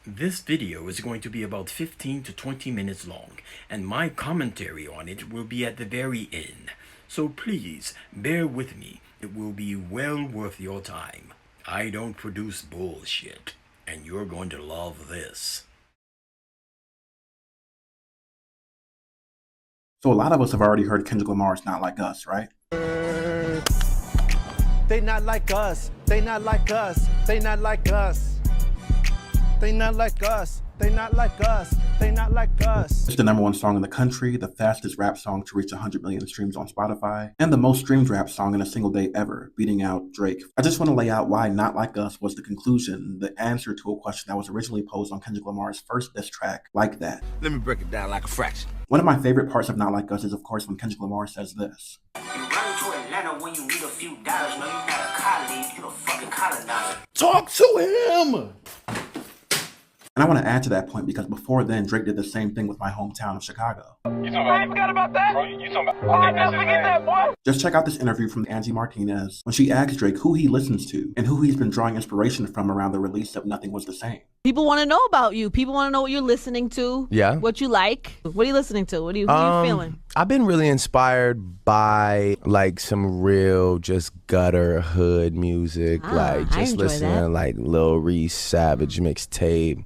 This video is going to be about 15 to 20 minutes long, and my commentary on it will be at the very end. So please, bear with me. It will be well worth your time. I don't produce bullshit, and you're going to love this. So a lot of us have already heard Kendrick Lamar's Not Like Us, right? They not like us. They not like us. They not like us. They not like us. They not like us. They not like us. It's the #1 song in the country, the fastest rap song to reach 100 million streams on Spotify, and the most streamed rap song in a single day ever, beating out Drake. I just want to lay out why Not Like Us was the conclusion, the answer to a question that was originally posed on Kendrick Lamar's first diss track, Like That. Let me break it down like a fraction. One of my favorite parts of Not Like Us is, of course, when Kendrick Lamar says this. You run to Atlanta when you need a few dollars. No, you're not a colleague, you're a fucking colonizer. Talk to him. And I want to add to that point because before then, Drake did the same thing with my hometown of Chicago. I ain't forgot about that. Bro, you talking about? I never forget that, boy. Just check out this interview from Angie Martinez when she asked Drake who he listens to and who he's been drawing inspiration from around the release of Nothing Was the Same. People want to know about you. People want to know what you're listening to. Yeah. What you like. What are you listening to? What are you feeling? I've been really inspired by like some real just gutter hood music, like I just enjoy listening that. to like Lil Reese Savage mixtape,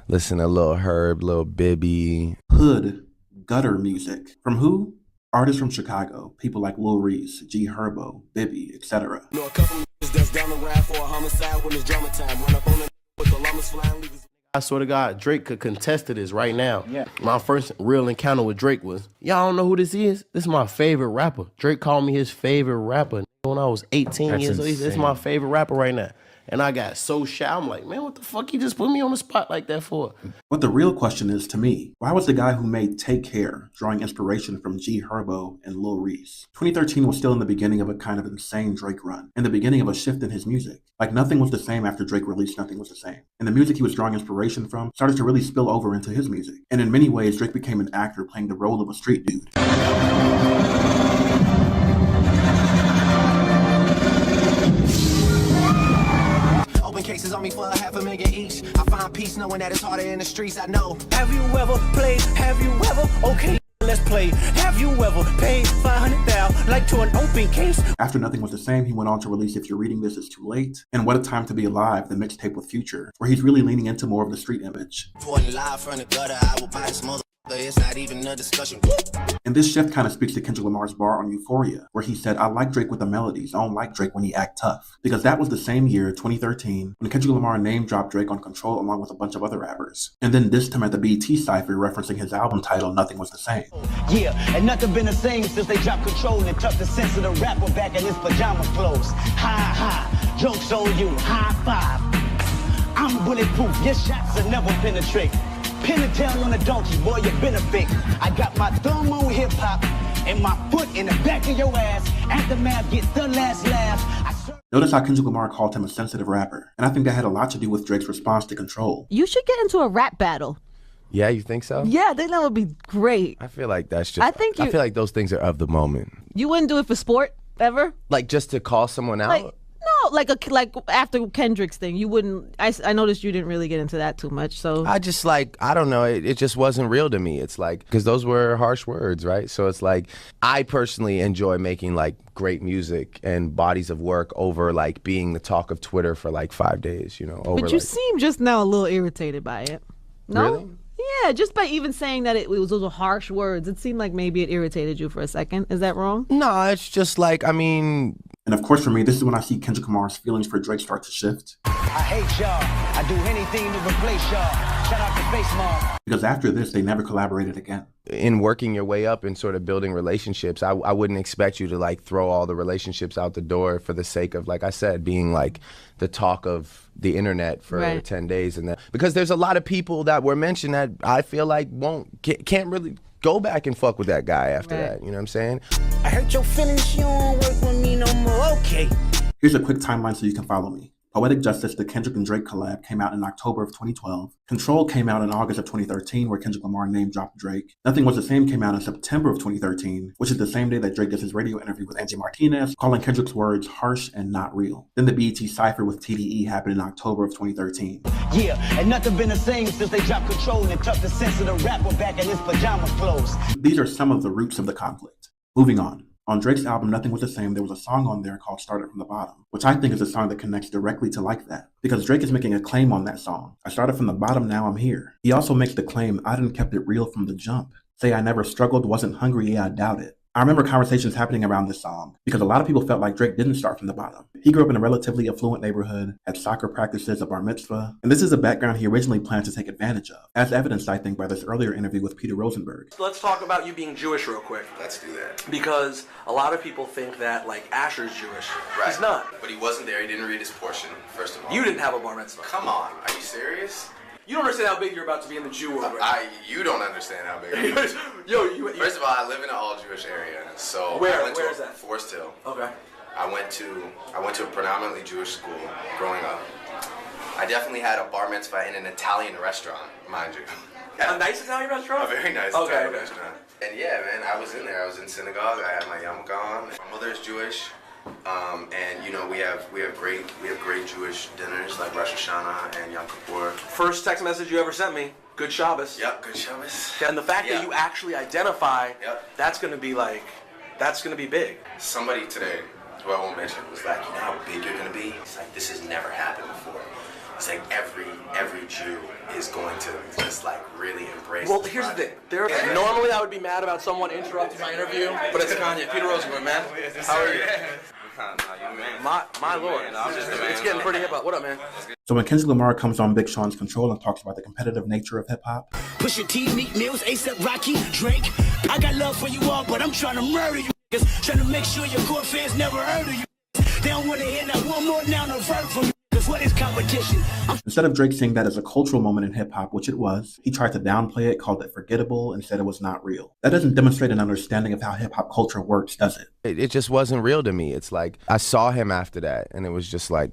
listen to Lil Herb, Lil Bibby. Hood, gutter music. From who? Artists from Chicago. People like Lil Reese, G Herbo, Bibby, etc. Know a couple niggas that's down the ride for a homicide when it's drama time. Run up on the with the llamas flying, leave his... I swear to God, Drake could contest to this right now. Yeah. My first real encounter with Drake was, y'all don't know who this is? This is my favorite rapper. Drake called me his favorite rapper when I was 18 years old. This is my favorite rapper right now. And I got so shy. I'm like, man, what the fuck you just put me on the spot like that for? What the real question is to me, why was the guy who made Take Care drawing inspiration from G Herbo and Lil Reese? 2013 was still in the beginning of a kind of insane Drake run, and the beginning of a shift in his music. Like Nothing Was the Same after Drake released Nothing Was the Same. And the music he was drawing inspiration from started to really spill over into his music. And in many ways, Drake became an actor playing the role of a street dude. Cases on me for $500,000 each. I find peace knowing that it's harder in the streets. I know. Have you ever played? Have you ever? Okay, let's play. Have you ever paid $500,000 like to an open case? After Nothing Was the Same, he went on to release If You're Reading This It's Too Late, and What a Time to Be Alive, the mixtape with Future, where he's really leaning into more of the street image. Pouring live from the gutter, I will buy this mother. It's not even a discussion. And this shift kind of speaks to Kendrick Lamar's bar on Euphoria, where he said, I like Drake with the melodies, I don't like Drake when he act tough. Because that was the same year, 2013, when Kendrick Lamar name-dropped Drake on Control along with a bunch of other rappers. And then dissed him at the BT Cypher, referencing his album title, Nothing Was the Same. Yeah, and nothing been the same since they dropped Control and tucked the sense of the rapper back in his pajama clothes. Ha ha, jokes on you, high five. I'm bulletproof, your shots will never penetrate. Pin a tail on a donkey, boy, you been a fake. I got my thumb on hip-hop and my foot in the back of your ass. Aftermath get the last laugh. Notice how Kendrick Lamar called him a sensitive rapper, and I think that had a lot to do with Drake's response to Control. You should get into a rap battle. Yeah, you think so? Yeah, I think that would be great. I feel like that's just, I feel like those things are of the moment. You wouldn't do it for sport, ever? Like just to call someone out? No, like after Kendrick's thing, you wouldn't. I noticed you didn't really get into that too much. So I just like, I don't know, it just wasn't real to me. It's like, because those were harsh words, right? So it's like, I personally enjoy making like great music and bodies of work over like being the talk of Twitter for like 5 days, you know. Over, but you like, seem just now a little irritated by it. No? Really? Yeah, just by even saying that it was those harsh words, it seemed like maybe it irritated you for a second. Is that wrong? No, it's just like, I mean... And of course for me, this is when I see Kendrick Lamar's feelings for Drake start to shift. I hate y'all. I do anything to replace y'all. Shout out to Face Mom. Because after this, they never collaborated again. In working your way up and sort of building relationships, I wouldn't expect you to like throw all the relationships out the door for the sake of, like I said, being like the talk of the internet for 10 days. And that, because there's a lot of people that were mentioned that I feel like can't really go back and fuck with that guy after that. You know what I'm saying? I hurt your feelings, you don't work with me no more. Okay. Here's a quick timeline so you can follow me. Poetic Justice, the Kendrick and Drake collab, came out in October of 2012. Control came out in August of 2013, where Kendrick Lamar name dropped Drake. Nothing Was the Same came out in September of 2013, which is the same day that Drake does his radio interview with Angie Martinez, calling Kendrick's words harsh and not real. Then the BET Cypher with TDE happened in October of 2013. Yeah, and nothing been the same since they dropped Control and tucked the sense of the rapper back in his pajama clothes. These are some of the roots of the conflict. Moving on. On Drake's album, Nothing Was the Same, there was a song on there called Started From the Bottom, which I think is a song that connects directly to Like That, because Drake is making a claim on that song. I started from the bottom, now I'm here. He also makes the claim, I done kept it real from the jump. Say I never struggled, wasn't hungry, yeah, I doubt it. I remember conversations happening around this song because a lot of people felt like Drake didn't start from the bottom. He grew up in a relatively affluent neighborhood, had soccer practices, a bar mitzvah, and this is a background he originally planned to take advantage of, as evidenced, I think, by this earlier interview with Peter Rosenberg. Let's talk about you being Jewish real quick. Let's do that. Because a lot of people think that, like, Asher's Jewish. Right. He's not. But he wasn't there. He didn't read his portion, first of all. You didn't have a bar mitzvah. Come on. Are you serious? You don't understand how big you're about to be in the Jew world right You don't understand how big it is. Yo, First of all, I live in an all-Jewish area. So Where? I went Where to is that? Forest Hill. Okay. I went to a predominantly Jewish school growing up. I definitely had a bar mitzvah in an Italian restaurant, mind you. A nice Italian restaurant? A very nice Italian restaurant. And yeah, man, I was in there. I was in synagogue. I had my yarmulke on. My mother is Jewish, and you know we have great Jewish dinners like Rosh Hashanah and Yom Kippur. First text message you ever sent me. Good Shabbos. Yep, good Shabbos. And the fact that you actually identify, that's gonna be big. Somebody today, who I won't mention, was like, you know how big you're gonna be? It's like, this has never happened before. It's like every Jew is going to just like really embrace. Well, here's the thing. Normally I would be mad about someone interrupting my interview, but it's Kanye. Peter Rosenberg, man. How are you? My lord. It's getting pretty hip hop. What up, man? So when Kendrick Lamar comes on Big Sean's Control and talks about the competitive nature of hip-hop, Push your T, Meek Mills, A$AP Rocky, Drake. I got love for you all, but I'm trying to murder you niggas. Trying to make sure your core fans never heard of you. They don't want to hear that one more now, no verb from you. Cause what is competition? instead of Drake seeing that as a cultural moment in hip-hop, which it was, he tried to downplay it, called it forgettable, and said it was not real. That doesn't demonstrate an understanding of how hip-hop culture works, does it? It just wasn't real to me. It's like, I saw him after that, and it was just like,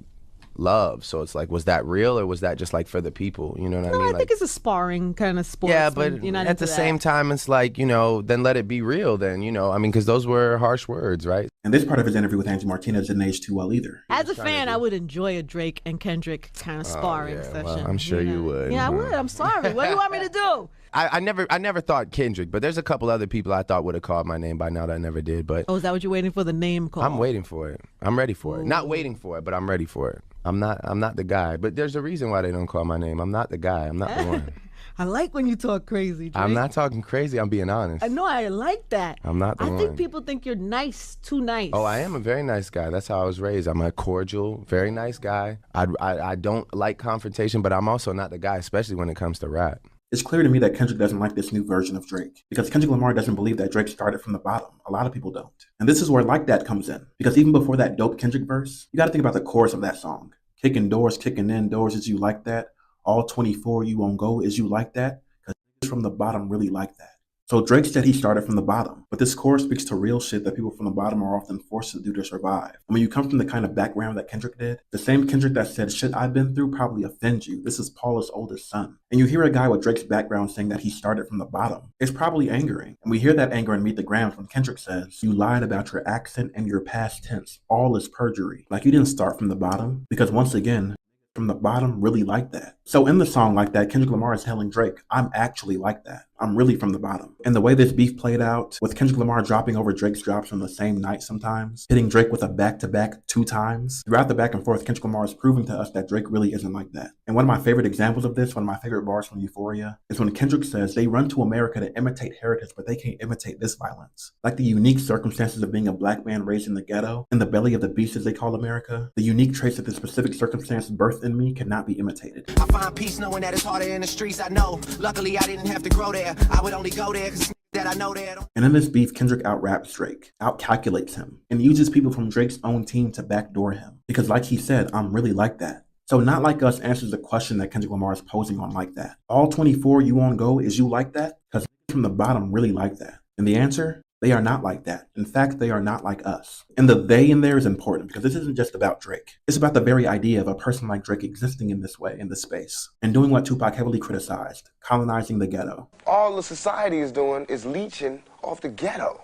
love. So it's like, was that real or was that just like for the people? You know what I mean? I think it's a sparring kind of sport. Yeah, but at the same time, it's like, you know, then let it be real then, you know, I mean, because those were harsh words, right? And this part of his interview with Angie Martinez didn't age too well either. As a fan, I would enjoy a Drake and Kendrick kind of sparring session. Well, I'm sure you would. Yeah, I would. I'm sorry. What do you want me to do? I never thought Kendrick, but there's a couple other people I thought would have called my name by now that I never did. But oh, is that what you're waiting for, the name call? I'm waiting for it. I'm ready for it. Not waiting for it, but I'm ready for it. I'm not the guy. But there's a reason why they don't call my name. I'm not the guy. I'm not the one. I like when you talk crazy, Drake. I'm not talking crazy. I'm being honest. I know. I like that. I'm not the one. I think people think you're nice, too nice. Oh, I am a very nice guy. That's how I was raised. I'm a cordial, very nice guy. I don't like confrontation, but I'm also not the guy, especially when it comes to rap. It's clear to me that Kendrick doesn't like this new version of Drake, because Kendrick Lamar doesn't believe that Drake started from the bottom. A lot of people don't. And this is where Like That comes in, because even before that dope Kendrick verse, you gotta think about the chorus of that song. Kicking doors, kicking in doors, is you like that? All 24 you won't go, is you like that? Because niggas from the bottom really like that. So Drake said he started from the bottom, but this chorus speaks to real shit that people from the bottom are often forced to do to survive. And when you come from the kind of background that Kendrick did, the same Kendrick that said shit I've been through probably offends you. This is Paula's oldest son. And you hear a guy with Drake's background saying that he started from the bottom. It's probably angering. And we hear that anger in Meet the Grams when Kendrick says, you lied about your accent and your past tense. All is perjury. Like you didn't start from the bottom, because once again, from the bottom really like that. So in the song Like That, Kendrick Lamar is telling Drake, I'm actually like that. I'm really from the bottom. And the way this beef played out, with Kendrick Lamar dropping over Drake's drops on the same night sometimes, hitting Drake with a back-to-back 2 times, throughout the back and forth, Kendrick Lamar is proving to us that Drake really isn't like that. And one of my favorite examples of this, one of my favorite bars from Euphoria, is when Kendrick says they run to America to imitate heritage, but they can't imitate this violence. Like the unique circumstances of being a black man raised in the ghetto, in the belly of the beast as they call America, the unique traits of the specific circumstance birthed in me cannot be imitated. I find peace knowing that it's harder in the streets, I know. Luckily, I didn't have to grow there. I would only go there because that I know that. And in this beef, Kendrick out-raps Drake, out-calculates him, and uses people from Drake's own team to backdoor him. Because like he said, I'm really like that. So Not Like Us answers the question that Kendrick Lamar is posing on Like That. All 24 you won't go, is you like that? Because from the bottom really like that. And the answer? They are not like that. In fact, they are not like us. And the they in there is important because this isn't just about Drake. It's about the very idea of a person like Drake existing in this way, in this space, and doing what Tupac heavily criticized, colonizing the ghetto. All the society is doing is leeching off the ghetto.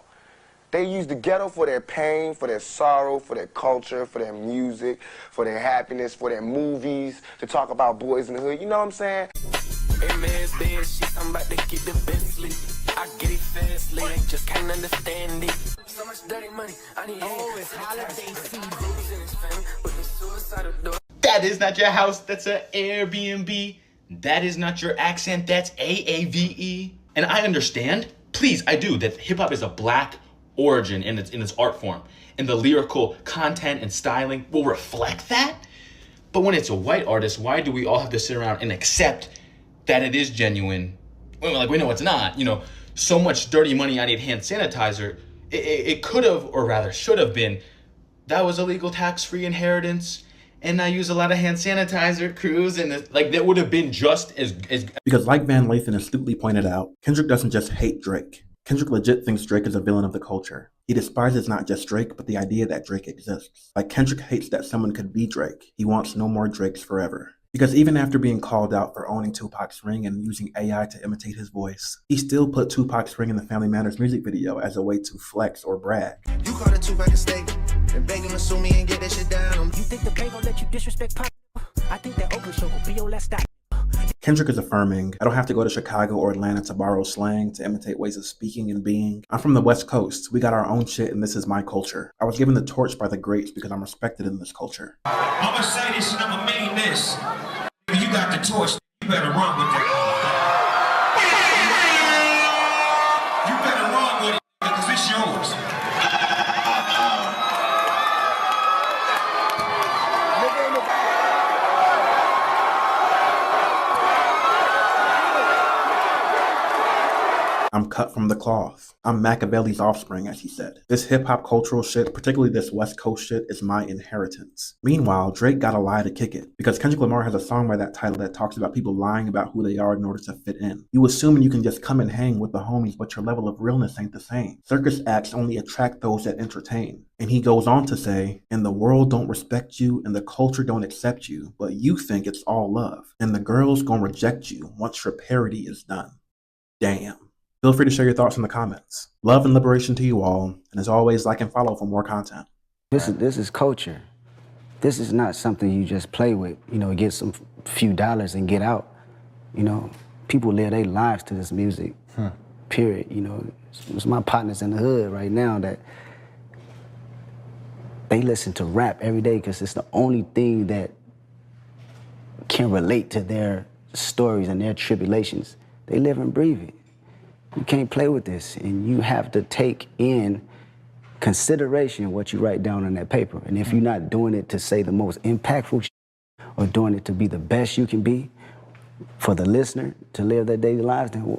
They use the ghetto for their pain, for their sorrow, for their culture, for their music, for their happiness, for their movies, to talk about boys in the hood. You know what I'm saying? Hey man, bad shit, I'm about to get the best sleep. I get it fast, they just can't understand it. So much dirty money, I need it's holiday season. That is not your house, that's an Airbnb. That is not your accent, that's AAVE. And I understand, please, I do, that hip hop is a black origin in its art form. And the lyrical content and styling will reflect that. But when it's a white artist, why do we all have to sit around and accept that it is genuine? Like, we know it's not, you know, so much dirty money, I need hand sanitizer. It could have, or rather should have been, that was illegal tax-free inheritance, and I use a lot of hand sanitizer, crews, and like that would have been just as. Because like Van Lathan astutely pointed out, Kendrick doesn't just hate Drake. Kendrick legit thinks Drake is a villain of the culture. He despises not just Drake, but the idea that Drake exists. Like Kendrick hates that someone could be Drake. He wants no more Drakes forever. Because even after being called out for owning Tupac's ring and using AI to imitate his voice, he still put Tupac's ring in the Family Matters music video as a way to flex or brag. You call it Tupac a steak and beg him to sue me and get that shit down. You think the bank gon' let you disrespect Pop? I think that Oakland show will be your last stop. Kendrick is affirming, I don't have to go to Chicago or Atlanta to borrow slang to imitate ways of speaking and being. I'm from the West Coast. We got our own shit and this is my culture. I was given the torch by the greats because I'm respected in this culture. I'm gonna say this and I'm gonna mean this. You got the torch, you better run with it. You better run with it because it's yours. I'm cut from the cloth. I'm Machiavelli's offspring, as he said. This hip-hop cultural shit, particularly this West Coast shit, is my inheritance. Meanwhile, Drake gotta lie to kick it, because Kendrick Lamar has a song by that title that talks about people lying about who they are in order to fit in. You assuming you can just come and hang with the homies, but your level of realness ain't the same. Circus acts only attract those that entertain. And he goes on to say, and the world don't respect you, and the culture don't accept you, but you think it's all love. And the girls gonna reject you once your parody is done. Damn. Feel free to share your thoughts in the comments. Love and liberation to you all, and as always, like and follow for more content. This is culture. This is not something you just play with, you know, get some few dollars and get out. You know, people live their lives to this music, period. You know, it's my partners in the hood right now that they listen to rap every day because it's the only thing that can relate to their stories and their tribulations. They live and breathe it. You can't play with this, and you have to take in consideration what you write down on that paper. And if you're not doing it to say the most impactful shit, or doing it to be the best you can be for the listener to live their daily lives, then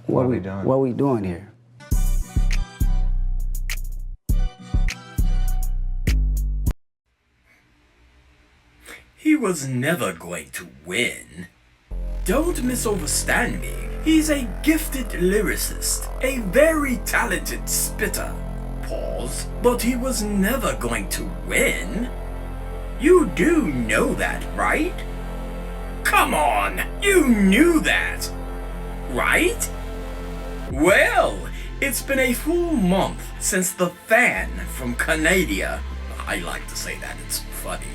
what are we doing here? He was never going to win. Don't misunderstand me. He's a gifted lyricist, a very talented spitter. Pause. But he was never going to win. You do know that, right? Come on, you knew that, right? Well, it's been a full month since the fan from Canada, I like to say that, it's funny.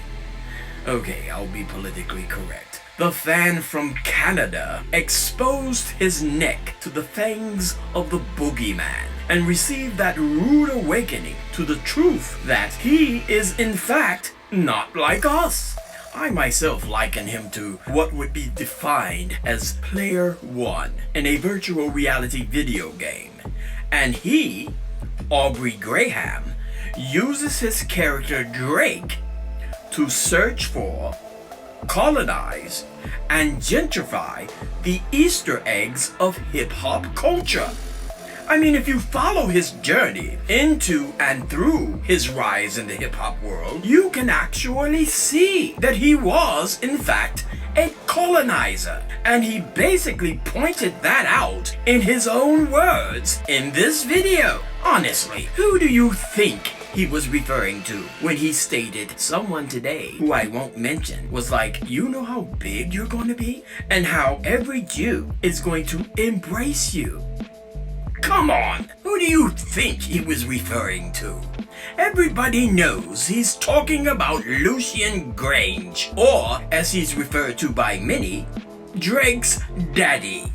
Okay, I'll be politically correct. The fan from Canada exposed his neck to the fangs of the boogeyman and received that rude awakening to the truth that he is in fact not like us. I myself liken him to what would be defined as Player 1 in a virtual reality video game. And he, Aubrey Graham, uses his character Drake to search for, colonize, and gentrify the Easter eggs of hip-hop culture. I mean, if you follow his journey into and through his rise in the hip-hop world, you can actually see that he was, in fact, a colonizer. And he basically pointed that out in his own words in this video. Honestly, who do you think he was referring to when he stated someone today, who I won't mention, was like, you know how big you're going to be? And how every Jew is going to embrace you? Come on, who do you think he was referring to? Everybody knows he's talking about Lucian Grange, or as he's referred to by many, Drake's daddy.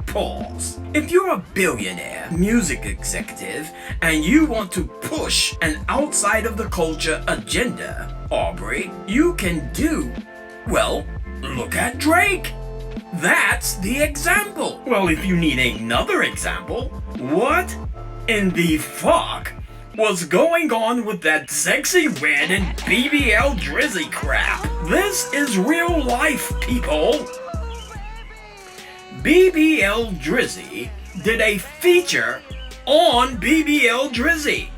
Pause. If you're a billionaire music executive and you want to push an outside of the culture agenda, Aubrey, you can do, well, look at Drake. That's the example. Well, if you need another example, what in the fuck was going on with that Sexy Red and BBL Drizzy crap? This is real life, people. BBL Drizzy did a feature on BBL Drizzy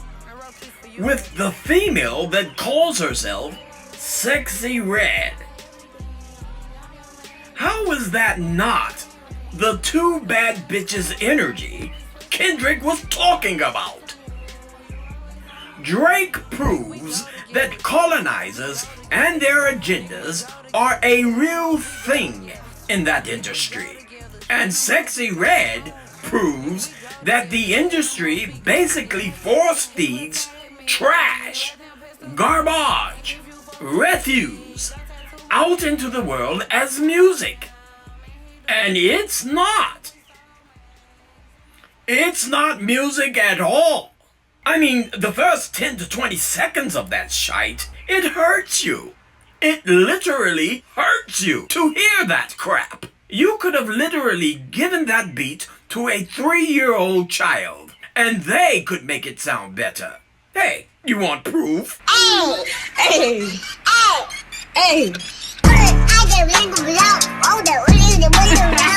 with the female that calls herself Sexy Red. How is that not the two bad bitches energy Kendrick was talking about? Drake proves that colonizers and their agendas are a real thing in that industry. And Sexy Red proves that the industry basically force feeds trash, garbage, refuse out into the world as music. And it's not. It's not music at all. I mean, the first 10 to 20 seconds of that shite, it hurts you. It literally hurts you to hear that crap. You could have literally given that beat to a 3-year-old child, and they could make it sound better. Hey, you want proof? Hey! Hey! Hey! I get ring of love. Oh, the only the way around.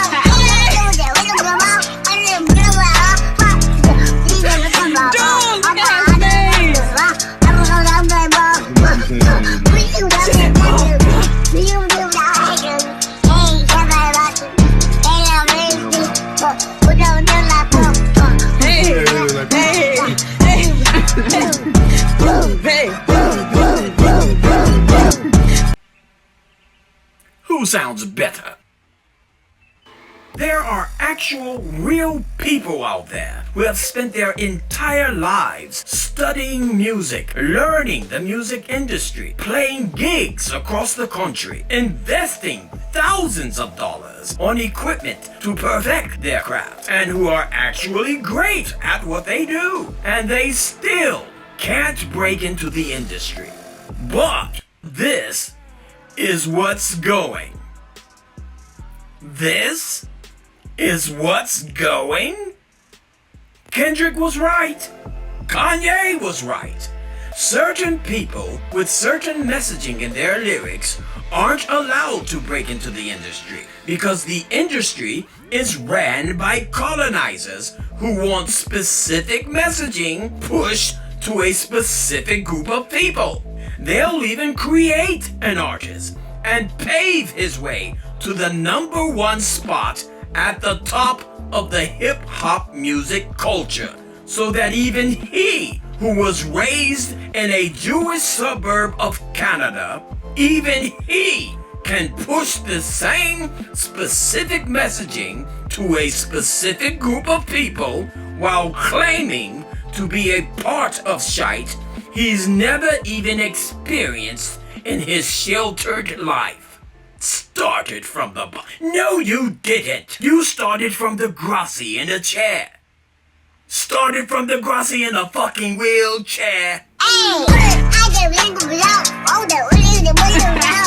Who sounds better? There are actual real people out there who have spent their entire lives studying music, learning the music industry, playing gigs across the country, investing thousands of dollars on equipment to perfect their craft, and who are actually great at what they do. And they still can't break into the industry. But this is what's going. This is what's going? Kendrick was right. Kanye was right. Certain people with certain messaging in their lyrics aren't allowed to break into the industry because the industry is ran by colonizers who want specific messaging pushed to a specific group of people. They'll even create an artist and pave his way to the #1 spot at the top of the hip-hop music culture, so that even he, who was raised in a Jewish suburb of Canada, even he can push the same specific messaging to a specific group of people while claiming to be a part of shite he's never even experienced in his sheltered life. Started from the No, you didn't. You started from the grassy in a chair. Started from the grassy in a fucking wheelchair. Hey! I get ring of love. Oh, the only the way around.